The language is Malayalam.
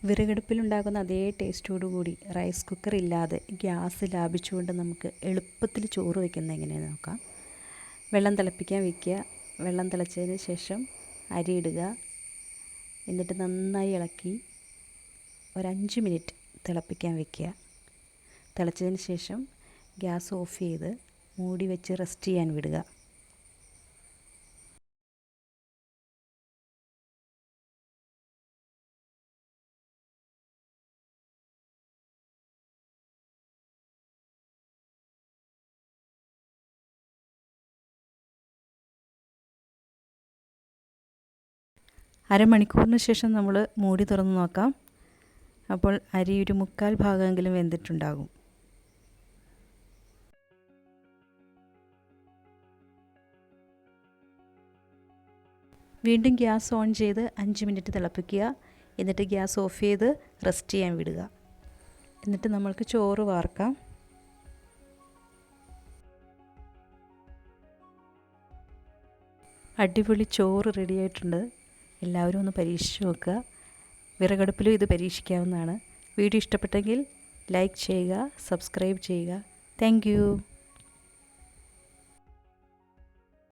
വിറകടുപ്പിലുണ്ടാക്കുന്ന അതേ ടേസ്റ്റോടുകൂടി റൈസ് കുക്കർ ഇല്ലാതെ ഗ്യാസ് ലാഭിച്ചുകൊണ്ട് നമുക്ക് എളുപ്പത്തിൽ ചോറ് വയ്ക്കുന്നത് എങ്ങനെയാണെന്ന് നോക്കാം. വെള്ളം തിളപ്പിക്കാൻ വയ്ക്കുക. വെള്ളം തിളച്ചതിന് ശേഷം അരി ഇടുക. എന്നിട്ട് നന്നായി ഇളക്കി ഒരു 5 മിനിറ്റ് തിളപ്പിക്കാൻ വയ്ക്കുക. തിളച്ചതിന് ശേഷം ഗ്യാസ് ഓഫ് ചെയ്ത് മൂടി വെച്ച് റെസ്റ്റ് ചെയ്യാൻ വിടുക. അരമണിക്കൂറിന് ശേഷം നമ്മൾ മൂടി തുറന്ന് നോക്കാം. അപ്പോൾ അരി ഒരു 1/4 ഭാഗമെങ്കിലും വെന്തിട്ടുണ്ടാകും. വീണ്ടും ഗ്യാസ് ഓൺ ചെയ്ത് 5 മിനിറ്റ് തിളപ്പിക്കുക. എന്നിട്ട് ഗ്യാസ് ഓഫ് ചെയ്ത് റെസ്റ്റ് ചെയ്യാൻ വിടുക. എന്നിട്ട് നമ്മൾക്ക് ചോറ് വാർക്കാം. അടിപൊളി ചോറ് റെഡിയായിട്ടുണ്ട്. എല്ലാവരും ഒന്ന് പരീക്ഷിച്ച് നോക്കുക. വിറകടുപ്പിലും ഇത് പരീക്ഷിക്കാവുന്നതാണ്. വീഡിയോ ഇഷ്ടപ്പെട്ടെങ്കിൽ ലൈക്ക് ചെയ്യുക, സബ്സ്ക്രൈബ് ചെയ്യുക. Thank you.